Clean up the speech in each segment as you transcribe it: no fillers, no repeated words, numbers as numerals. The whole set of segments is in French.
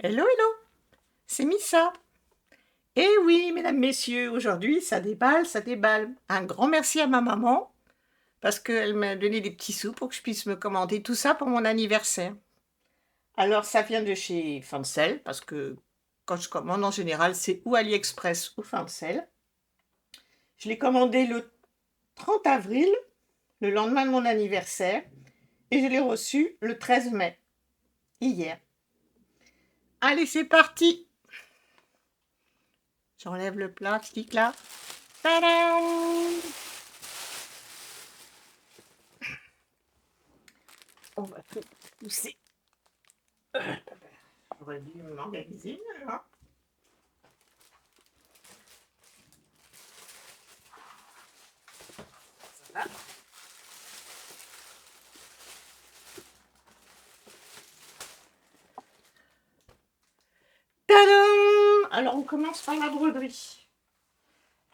Hello, hello, c'est Missa. Eh oui, mesdames, messieurs, aujourd'hui, ça déballe, ça déballe. Un grand merci à ma maman, parce qu'elle m'a donné des petits sous pour que je puisse me commander tout ça pour mon anniversaire. Alors, ça vient de chez Fancel, parce que quand je commande, en général, c'est ou AliExpress ou Fancel. Je l'ai commandé le 30 avril, le lendemain de mon anniversaire, et je l'ai reçu le 13 mai, hier. Allez, c'est parti. J'enlève le plastique là. Tadam! On va tout pousser. J'aurais dû m'organiser alors. Ça va. Tadam! Alors on commence par la broderie.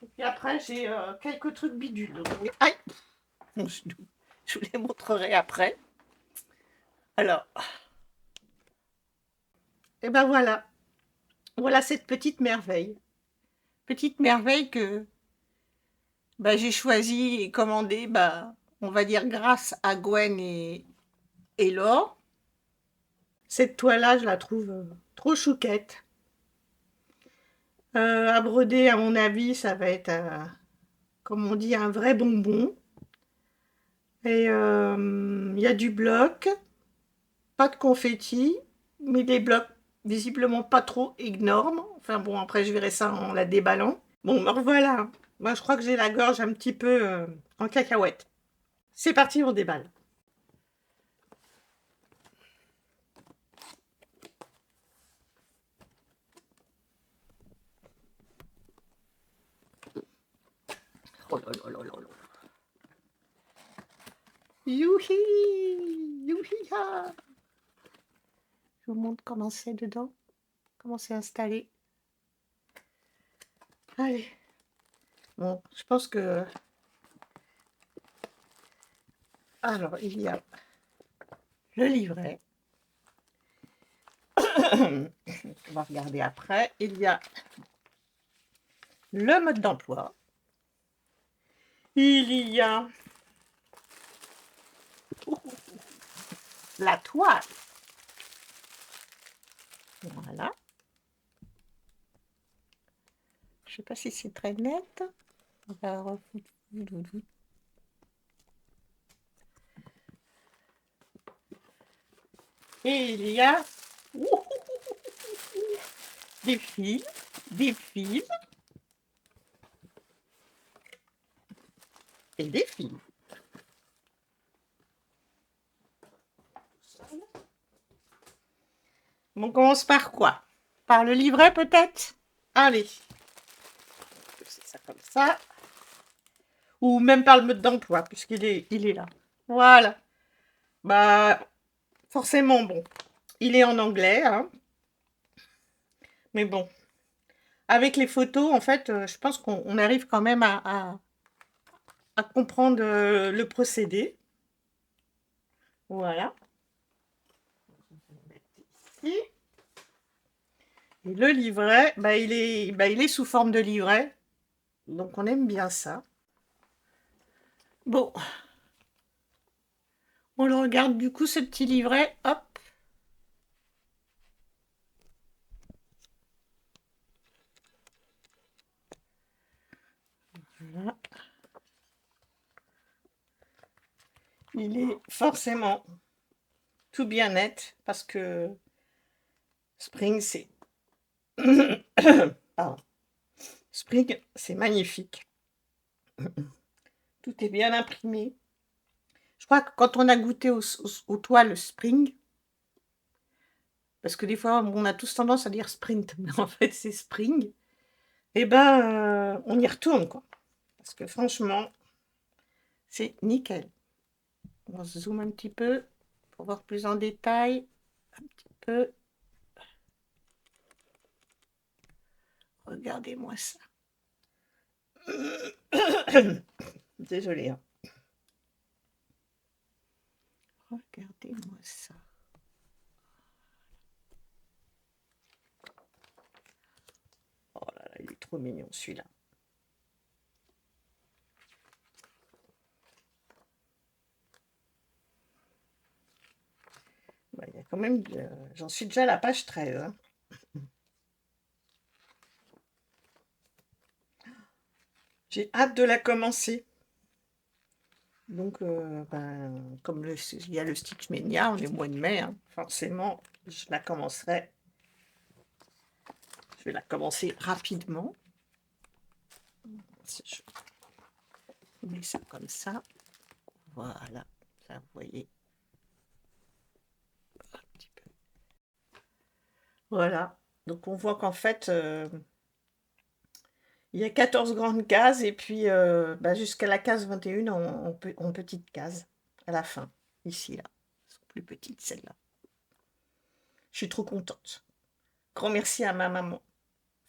Et puis après j'ai quelques trucs bidules. Donc, aïe! Mon genou. Je vous les montrerai après. Alors, et ben voilà. Voilà cette petite merveille. Petite merveille que j'ai choisi et commandé, on va dire grâce à Gwen et Laure. Cette toile-là, je la trouve trop chouquette. À broder, à mon avis, ça va être, comme on dit, un vrai bonbon. Et il y a du bloc, pas de confetti, mais des blocs visiblement pas trop énormes. Enfin bon, après je verrai ça en la déballant. Bon, me revoilà. Moi, je crois que j'ai la gorge un petit peu en cacahuète. C'est parti, on déballe. Oh là là là là là. Youhi! Youhi-ha! Je vous montre comment c'est dedans, comment c'est installé. Allez. Bon, je pense que... Alors, il y a le livret. On va regarder après. Il y a le mode d'emploi. Il y a la toile. Voilà. Je ne sais pas si c'est très net. On va refoutre. Et il y a des fils, et des fils. On commence par quoi? Par le livret peut-être? Allez. C'est ça comme ça. Ou même par le mode d'emploi, puisqu'il est là. Voilà. Forcément, bon, il est en anglais, hein. Mais bon, avec les photos, en fait, je pense qu'on arrive quand même à comprendre le procédé. Voilà. Ici. Et le livret, il est sous forme de livret. Donc on aime bien ça. Bon. On le regarde du coup, ce petit livret. Hop. Voilà. Il est forcément tout bien net parce que Spring, c'est... Pardon. Spring, c'est magnifique. Tout est bien imprimé. Je crois que quand on a goûté aux toiles Spring, parce que des fois, on a tous tendance à dire Sprint, mais en fait, c'est Spring, et on y retourne, quoi. Parce que franchement, c'est nickel. On se zoome un petit peu pour voir plus en détail. Un petit peu. Regardez-moi ça. Désolée. Hein. Regardez-moi ça. trop mignon celui-là. Ouais, il y a quand même, j'en suis déjà à la page 13. Hein. J'ai hâte de la commencer. Donc, comme il y a le Stitch Mania, on est au mois de mai, hein, forcément, je la commencerai. Je vais la commencer rapidement. Je mets ça comme ça. Voilà, ça vous voyez. Un petit peu. Voilà, donc on voit qu'en fait, il y a 14 grandes cases et puis jusqu'à la case 21 en petite case à la fin, ici, là. Elles sont plus petites, celles-là. Je suis trop contente. Grand merci à ma maman.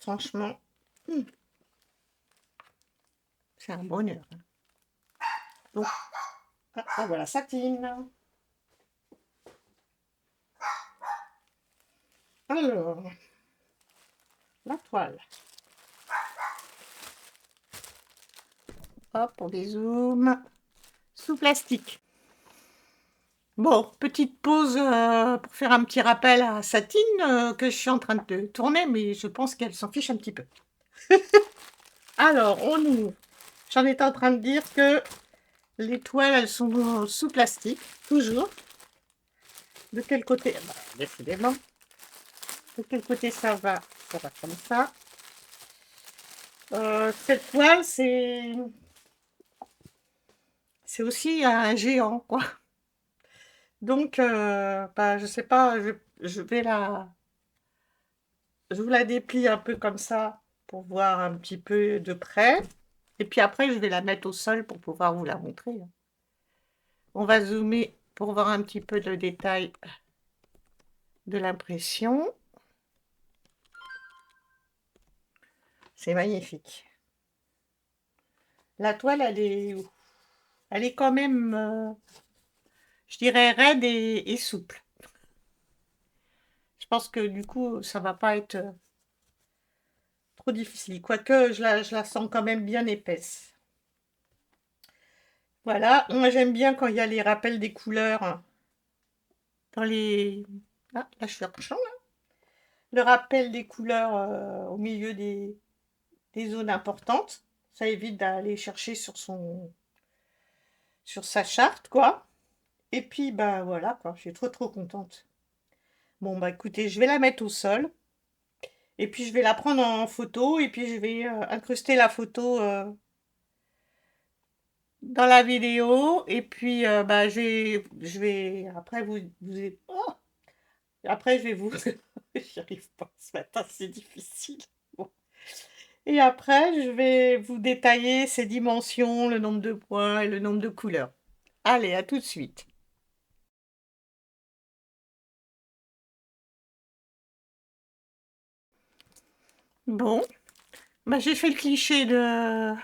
Franchement, c'est un bonheur. Hein. Donc, voilà, Satine. Alors, la toile. Hop, on dézoome. Sous plastique. Bon, petite pause pour faire un petit rappel à Satine que je suis en train de tourner, mais je pense qu'elle s'en fiche un petit peu. Alors, on ouvre. J'en étais en train de dire que les toiles, elles sont sous plastique, toujours. De quel côté? Décidément. De quel côté ça va? Ça va comme ça. Cette toile, c'est aussi un géant, quoi. Donc, je sais pas, je vais je vous la déplie un peu comme ça pour voir un petit peu de près. Et puis après, je vais la mettre au sol pour pouvoir vous la montrer. On va zoomer pour voir un petit peu le détail de l'impression. C'est magnifique. La toile, elle est quand même, je dirais, raide et souple. Je pense que du coup, ça va pas être trop difficile. Quoique, je la sens quand même bien épaisse. Voilà, moi j'aime bien quand il y a les rappels des couleurs dans les... Ah, là je suis en champ, là. Le rappel des couleurs au milieu des zones importantes. Ça évite d'aller chercher sur sa charte, quoi. Et puis, voilà, quoi, je suis trop contente. Bon, écoutez, je vais la mettre au sol. Et puis, je vais la prendre en photo. Et puis, je vais incruster la photo dans la vidéo. Et puis, je vais... Après, oh, après, je vais vous... J'y arrive pas ce matin, c'est difficile. Bon. Et après, je vais vous détailler ces dimensions, le nombre de points et le nombre de couleurs. Allez, à tout de suite. Bon, j'ai fait le cliché de...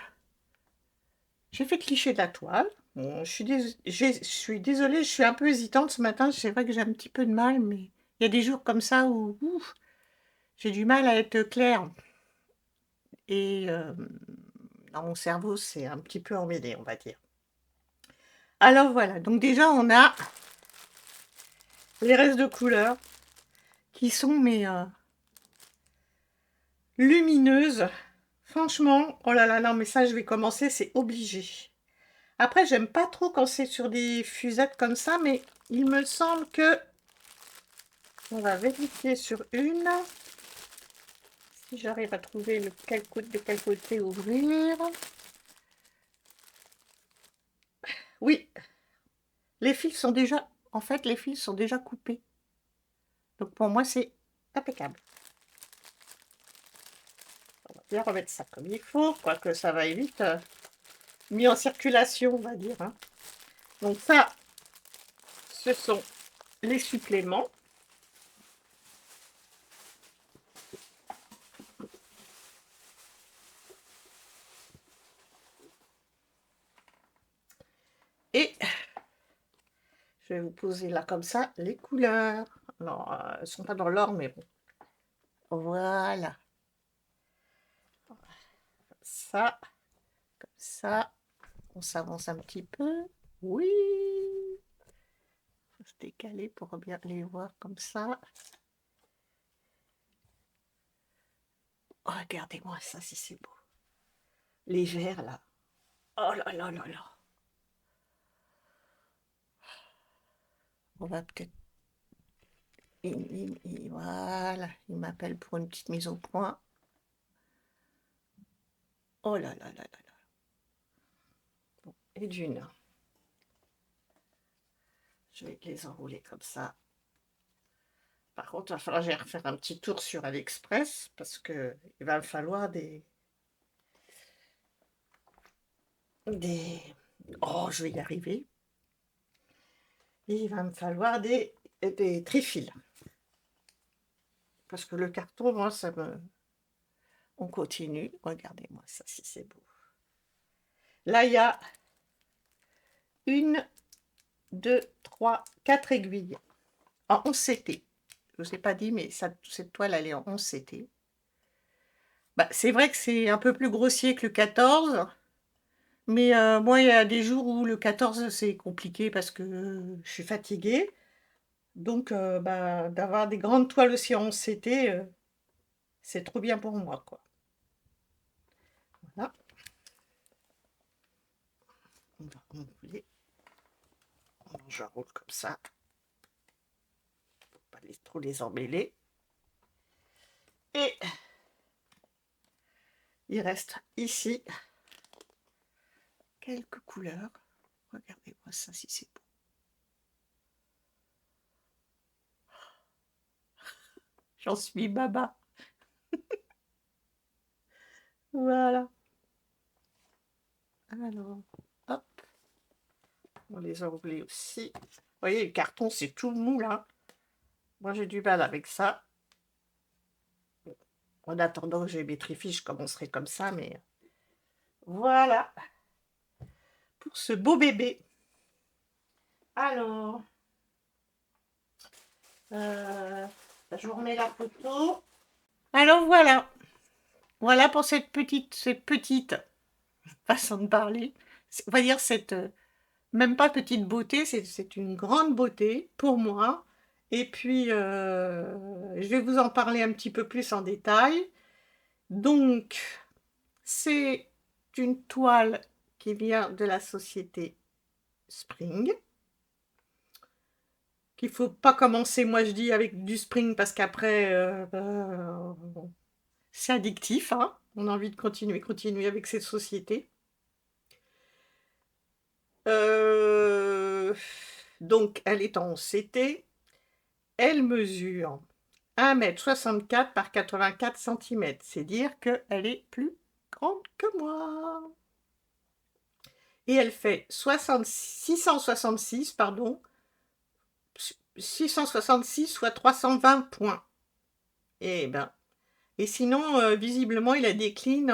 J'ai fait le cliché de la toile. Bon, je suis désolée, je suis un peu hésitante ce matin. C'est vrai que j'ai un petit peu de mal, mais il y a des jours comme ça où j'ai du mal à être claire. Et dans mon cerveau, c'est un petit peu emmêlé, on va dire. Alors voilà, donc déjà, on a les restes de couleurs qui sont lumineuses. Franchement, oh là là, non, mais ça, je vais commencer, c'est obligé. Après, j'aime pas trop quand c'est sur des fusettes comme ça, mais il me semble que... On va vérifier sur une. Si j'arrive à trouver de quel côté ouvrir. Oui, les fils sont déjà... En fait, les fils sont déjà coupés. Donc pour moi, c'est impeccable. On va bien remettre ça comme il faut, quoique ça va vite mis en circulation, on va dire. Hein. Donc ça, ce sont les suppléments. Et je vais vous poser là comme ça les couleurs. Alors, elles ne sont pas dans l'ordre, mais bon. Voilà. ça, comme ça. On s'avance un petit peu. Oui. Faut se décaler pour bien les voir comme ça. Oh, regardez-moi ça, si c'est beau. Les verts, là. Oh là là là là. On va peut-être... Voilà, il m'appelle pour une petite mise au point. Oh là là là là là. Bon, et d'une. Je vais les enrouler comme ça. Par contre, il va falloir que j'aille refaire un petit tour sur AliExpress parce que il va me falloir des... Oh, je vais y arriver. Il va me falloir des trifils. Parce que le carton, moi, ça me... On continue. Regardez-moi ça, si c'est beau. Là, il y a 1, 2, 3, 4 aiguilles en 11 CT. Je ne vous ai pas dit, mais cette toile, elle est en 11 CT. Bah, c'est vrai que c'est un peu plus grossier que le 14. Mais moi, il y a des jours où le 14, c'est compliqué parce que je suis fatiguée. Donc, bah, d'avoir des grandes toiles aussi en 11 CT, c'est trop bien pour moi, quoi. Voilà. On va enrouler. Je roule comme ça. Pour pas trop les emmêler. Et il reste ici quelques couleurs. Regardez-moi ça, si c'est beau. J'en suis baba. Voilà. Alors, hop. On les enroule aussi. Vous voyez, le carton, c'est tout mou, là. Moi, j'ai du mal avec ça. En attendant que j'ai mes trifis, je commencerai comme ça, mais voilà pour ce beau bébé. Alors, je vous remets la photo. Alors voilà, voilà pour cette petite façon de parler. On va dire cette, même pas petite beauté, c'est une grande beauté pour moi. Et puis, je vais vous en parler un petit peu plus en détail. Donc, c'est une toile qui vient de la société Spring. Qu'il ne faut pas commencer, moi je dis, avec du Spring parce qu'après, c'est addictif. Hein. On a envie de continuer avec cette société. Donc, elle est en CT. Elle mesure 1,64 m par 84 cm. C'est dire qu'elle est plus grande que moi. Et elle fait 666, pardon, 666 soit 320 points. Et ben, et sinon, visiblement, il la décline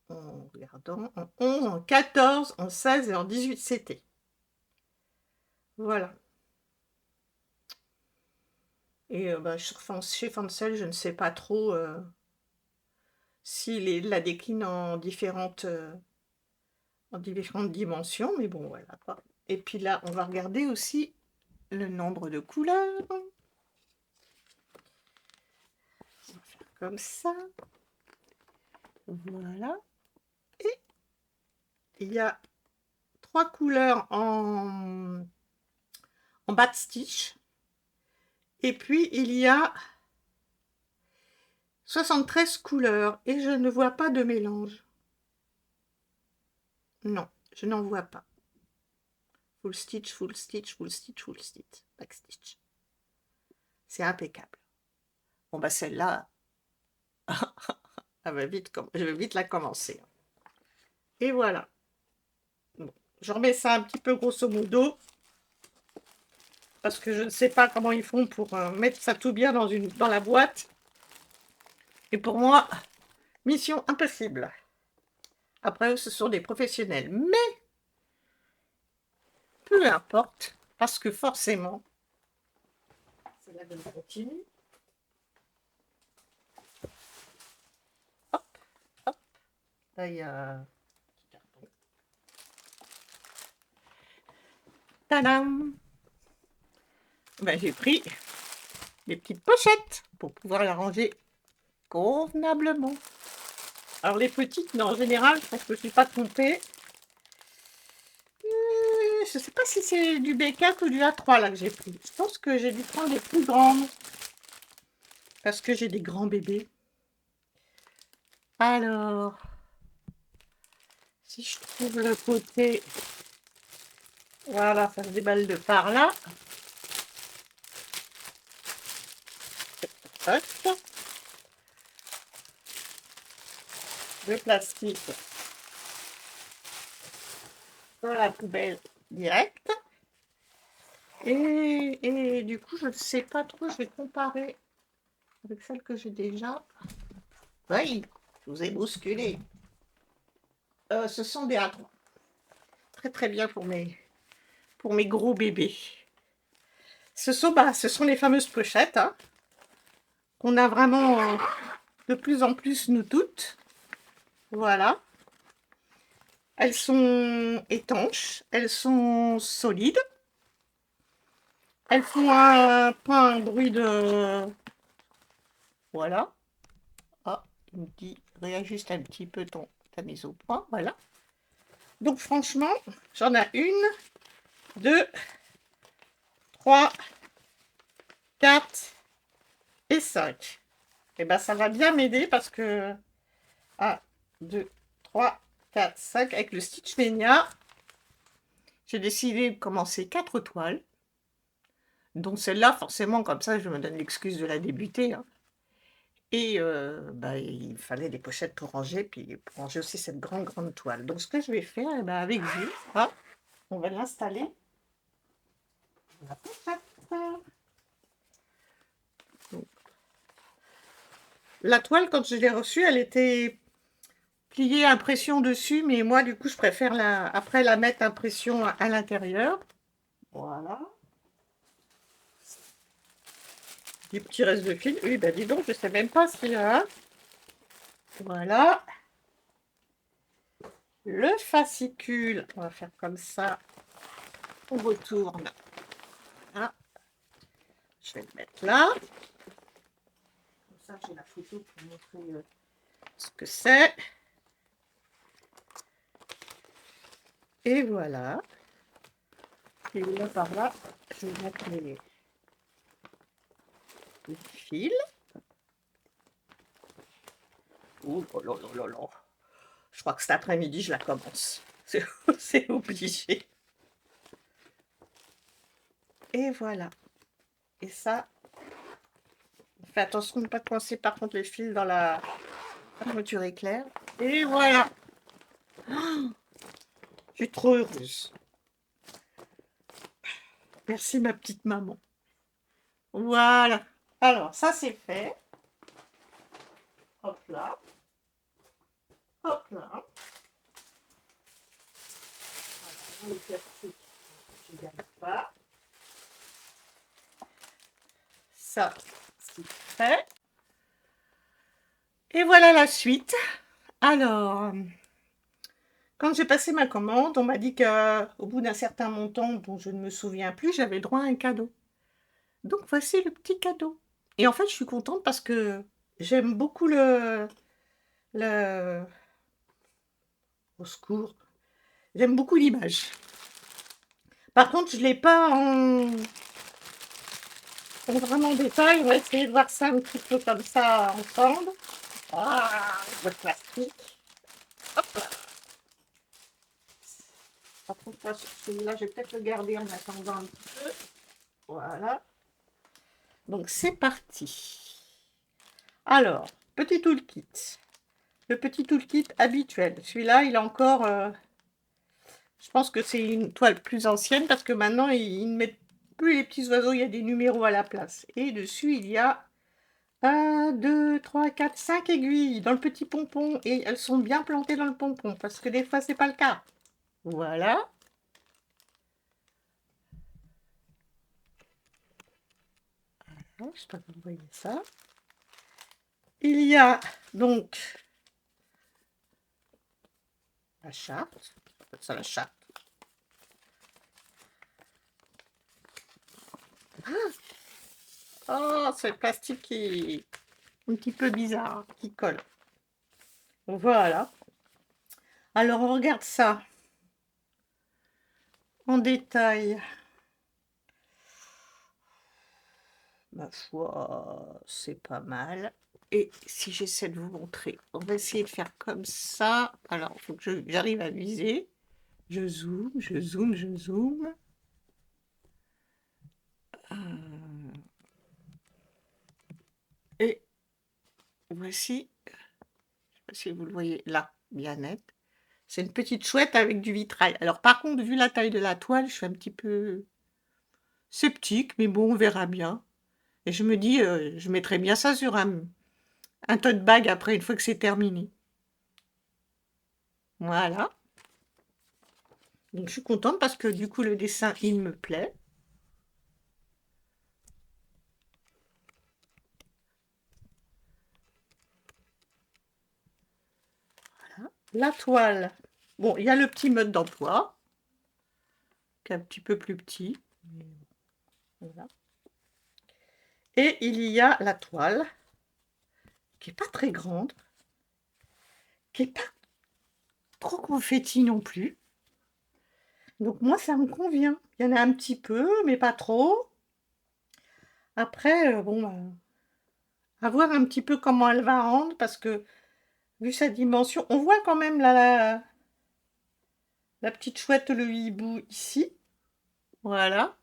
regardons, en 11, en 14, en 16 et en 18 CT. Voilà. Et bah, chez Fancel, je ne sais pas trop s'il la décline en différentes dimensions, mais bon, voilà. Et puis là, on va regarder aussi le nombre de couleurs. On va faire comme ça. Voilà. Et il y a 3 couleurs en bas de stitch. Et puis, il y a 73 couleurs et je ne vois pas de mélange. Non, je n'en vois pas. Full stitch, full stitch, full stitch, full stitch, back stitch. C'est impeccable. Bon, bah celle-là, je vais vite la commencer. Et voilà. Bon, je remets ça un petit peu grosso modo. Parce que je ne sais pas comment ils font pour mettre ça tout bien dans la boîte. Et pour moi, mission impossible. Après, ce sont des professionnels. Mais, peu importe, parce que forcément, c'est là que je continue. Hop, hop. Là, il y a... Tadam! Ben, j'ai pris des petites pochettes pour pouvoir la ranger convenablement. Alors les petites, mais en général, je pense que je ne suis pas trompée. Je ne sais pas si c'est du B4 ou du A3 là que j'ai pris. Je pense que j'ai dû prendre les plus grandes. Parce que j'ai des grands bébés. Alors, si je trouve le côté... Voilà, ça se déballe de par là. Hop. Le plastique dans la poubelle directe. Et du coup, je ne sais pas trop, je vais comparer avec celle que j'ai déjà. Oui, je vous ai bousculé. Ce sont des A3. Très très bien pour mes gros bébés. Ce sont les fameuses pochettes hein, qu'on a vraiment de plus en plus nous toutes. Voilà. Elles sont étanches, elles sont solides. Elles font pas un bruit de... Voilà. Ah, il me dit, réajuste un petit peu ta mise au point. Voilà. Donc franchement, j'en ai 1, 2, 3, 4 et 5. Et ben ça va bien m'aider parce que 1, 2, 3, 4, 5 avec le Stitch Mania. J'ai décidé de commencer 4 toiles. Donc celle-là, forcément, comme ça, je me donne l'excuse de la débuter. Hein. Et bah, il fallait des pochettes pour ranger, puis pour ranger aussi cette grande toile. Donc ce que je vais faire, eh ben, avec vous, hein, on va l'installer. La pochette. Donc, la toile, quand je l'ai reçue, elle était pliée impression dessus, mais moi, du coup, je préfère après la mettre impression à l'intérieur. Voilà. Des petits restes de fil. Oui, ben dis donc, je sais même pas si là. Voilà. Le fascicule, on va faire comme ça. On retourne. Voilà. Je vais le mettre là. Comme ça, j'ai la photo pour montrer ce que c'est. Et voilà. Et là, par là, je vais mettre les fils. Oh là là là là. Je crois que cet après-midi, je la commence. C'est obligé. Et voilà. Et ça, fais attention de ne pas coincer par contre les fils dans la armature éclair. Et voilà. Oh, je suis trop heureuse. Merci ma petite maman. Voilà. Alors, ça c'est fait. Hop là. Hop là. Voilà, le plastique, je ne garde pas. Ça, c'est fait. Et voilà la suite. Alors, quand j'ai passé ma commande, on m'a dit qu'au bout d'un certain montant dont je ne me souviens plus, j'avais droit à un cadeau. Donc voici le petit cadeau. Et en fait, je suis contente parce que j'aime beaucoup le... Au secours. J'aime beaucoup l'image. Par contre, je ne l'ai pas en vraiment détail. On va essayer de voir ça un petit peu comme ça ensemble. Ah, le plastique. Hop là. Par contre, celui-là, je vais peut-être le garder en attendant un petit peu. Voilà. Donc, c'est parti. Alors, petit toolkit. Le petit toolkit habituel. Celui-là, il est encore... je pense que c'est une toile plus ancienne parce que maintenant, ils ne mettent plus les petits oiseaux. Il y a des numéros à la place. Et dessus, il y a 1, 2, 3, 4, 5 aiguilles dans le petit pompon. Et elles sont bien plantées dans le pompon parce que des fois, c'est pas le cas. Voilà. J'espère que vous voyez ça. Il y a donc la charte. On appelle ça la charte. Oh, c'est le plastique qui est un petit peu bizarre, qui colle. Voilà. Alors, on regarde ça en détail. Ma foi, c'est pas mal. Et si j'essaie de vous montrer, on va essayer de faire comme ça. Alors, il faut que j'arrive à viser. Je zoome, je zoome, je zoome. Et voici, je sais pas si vous le voyez là, bien net. C'est une petite chouette avec du vitrail. Alors par contre, vu la taille de la toile, je suis un petit peu sceptique, mais bon, on verra bien. Et je me dis, je mettrai bien ça sur un tote bag après, une fois que c'est terminé. Voilà. Donc je suis contente parce que du coup, le dessin, il me plaît. Voilà. La toile. Bon, il y a le petit mode d'emploi, qui est un petit peu plus petit. Voilà. Et il y a la toile, qui n'est pas très grande, qui n'est pas trop confetti non plus. Donc moi, ça me convient. Il y en a un petit peu, mais pas trop. Après, bon, à voir un petit peu comment elle va rendre, parce que vu sa dimension, on voit quand même la petite chouette, le hibou ici. Voilà,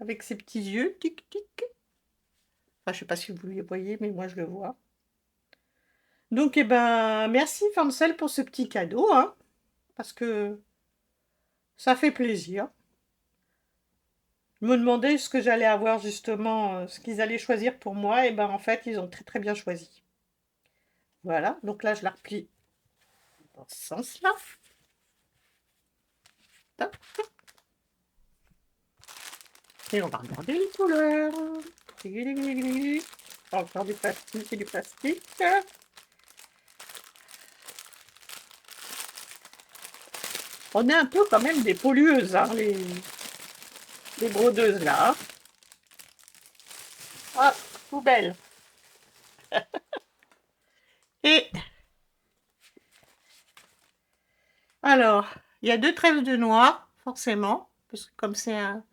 avec ses petits yeux. Tic, tic. Enfin, je sais pas si vous le voyez, mais moi je le vois. Donc, eh ben, merci Fancel pour ce petit cadeau, hein, parce que ça fait plaisir. Je me demandais ce que j'allais avoir justement, ce qu'ils allaient choisir pour moi, et ben en fait, ils ont très très bien choisi. Voilà, donc là, je la replie dans ce sens-là. Hop. Et on va regarder les couleurs. Encore du plastique et du plastique. On est un peu quand même des pollueuses, hein, les brodeuses là. Ah, poubelle. Et alors, il y a 2 trèfles de noir, forcément, parce que comme c'est un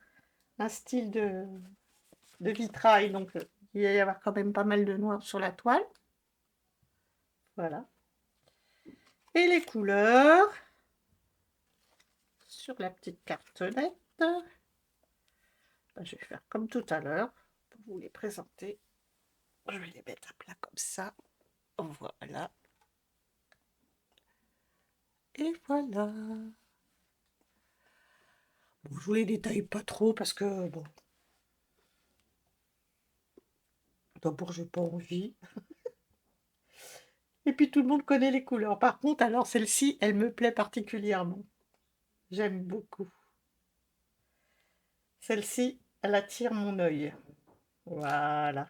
style de vitrail, donc il va y avoir quand même pas mal de noir sur la toile. Voilà. Et les couleurs sur la petite cartonnette. Ben, je vais faire comme tout à l'heure pour vous les présenter. Je vais les mettre à plat comme ça. Voilà. Et voilà. Bon, je vous les détaille pas trop parce que, bon, d'abord, j'ai pas envie. Et puis, tout le monde connaît les couleurs. Par contre, alors, celle-ci, elle me plaît particulièrement. J'aime beaucoup. Celle-ci, elle attire mon œil. Voilà.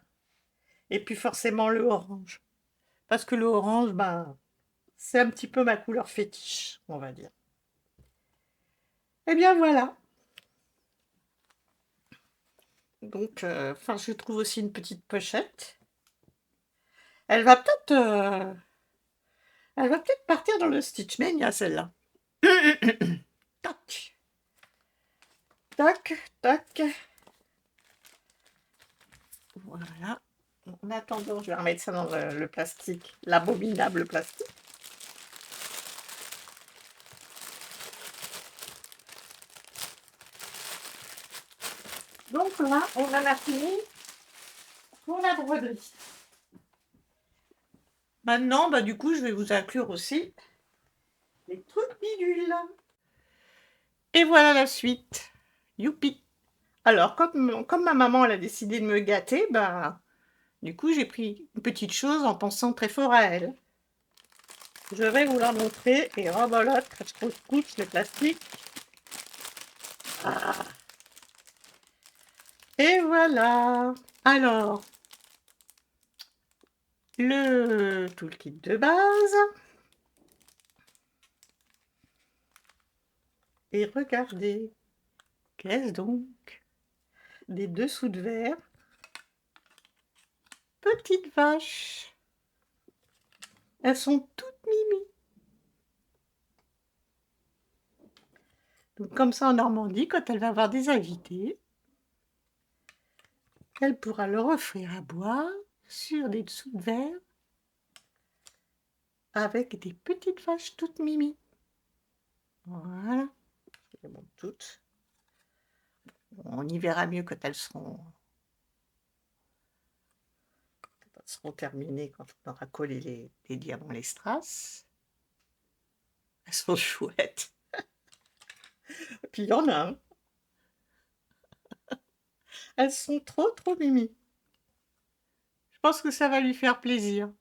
Et puis, forcément, le orange. Parce que le orange, ben, c'est un petit peu ma couleur fétiche, on va dire. Eh bien, voilà. Donc, enfin, je trouve aussi une petite pochette. Elle va peut-être partir dans le Stitch Mania, celle-là. Tac. Tac, tac. Voilà. En attendant, je vais remettre ça dans le plastique, l'abominable plastique. Donc là, on en a fini pour la broderie. Maintenant, bah, du coup, je vais vous inclure aussi les trucs bidules. Et voilà la suite. Youpi. Alors, comme ma maman elle a décidé de me gâter, bah, du coup, j'ai pris une petite chose en pensant très fort à elle. Je vais vous la montrer et rebolote, couche le plastique. Ah. Et voilà. Alors, le toolkit de base. Et regardez, qu'est-ce donc? Des dessous de verre. Petites vaches. Elles sont toutes mimi. Donc comme ça en Normandie, quand elle va avoir des invités, elle pourra leur offrir à boire sur des dessous de verre avec des petites vaches toutes mimi. Voilà. Je les montre toutes. On y verra mieux quand elles seront terminées, quand on aura collé les diamants, les strass. Elles sont chouettes. Et puis il y en a un. Elles sont trop mimi. Je pense que ça va lui faire plaisir.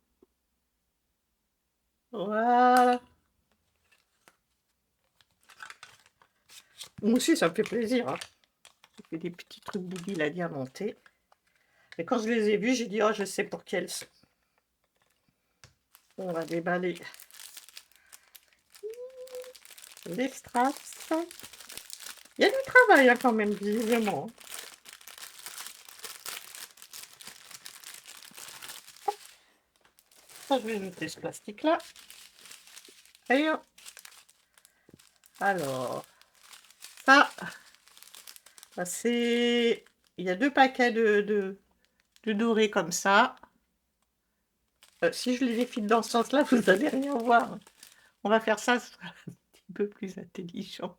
Voilà. Moi aussi, ça me fait plaisir. Hein. J'ai fait des petits trucs débiles à diamanter. Et quand je les ai vus, j'ai dit, oh, je sais pour qui elles sont. On va déballer les strass. Il y a du travail hein, quand même, visiblement. Ça, je vais jeter ce plastique-là. Et alors, ça c'est... Il y a 2 paquets de dorés comme ça. Si je les défile dans ce sens-là, vous n'allez rien voir. On va faire ça, ce sera un petit peu plus intelligent.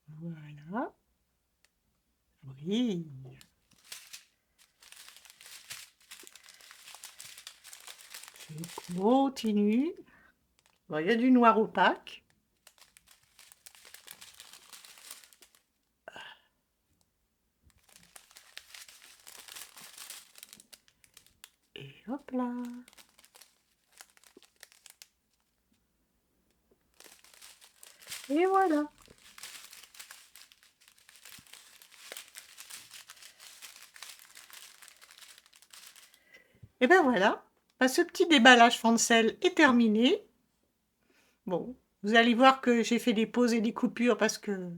Voilà. Oui. Je continue. Bon, il y a du noir opaque. Et hop là. Et voilà. Et ben voilà. Ce petit déballage fancel est terminé. Bon, vous allez voir que j'ai fait des pauses et des coupures parce que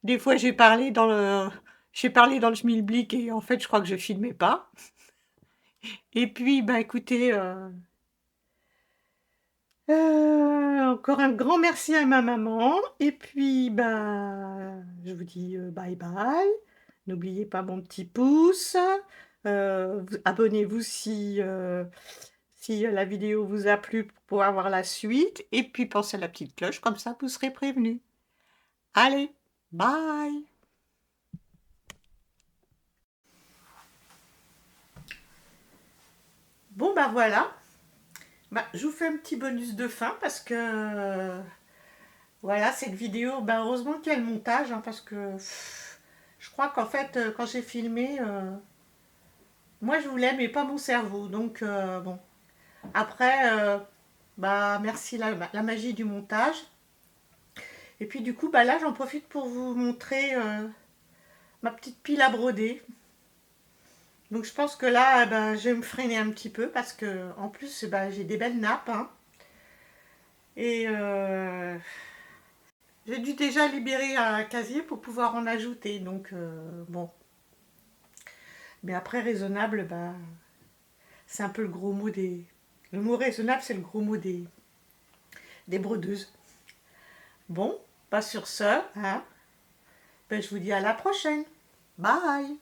des fois j'ai parlé dans le schmilblick et en fait je crois que je filmais pas. Et puis bah écoutez, encore un grand merci à ma maman et puis bah je vous dis bye bye. N'oubliez pas mon petit pouce. Abonnez-vous si la vidéo vous a plu pour pouvoir voir la suite. Et puis pensez à la petite cloche, comme ça vous serez prévenus. Allez, bye! Bon bah voilà, je vous fais un petit bonus de fin parce que voilà, cette vidéo, heureusement qu'il y a le montage hein, parce que je crois qu'en fait quand j'ai filmé, moi je voulais mais pas mon cerveau, donc bon. Après, merci la magie du montage. Et puis du coup, là j'en profite pour vous montrer ma petite pile à broder. Donc je pense que là, je vais me freiner un petit peu parce que en plus, j'ai des belles nappes. Hein. Et j'ai dû déjà libérer un casier pour pouvoir en ajouter. Donc bon. Mais après, raisonnable, c'est un peu le gros mot des... Le mot raisonnable, c'est le gros mot des brodeuses. Bon, pas sur ce, hein. Je vous dis à la prochaine. Bye!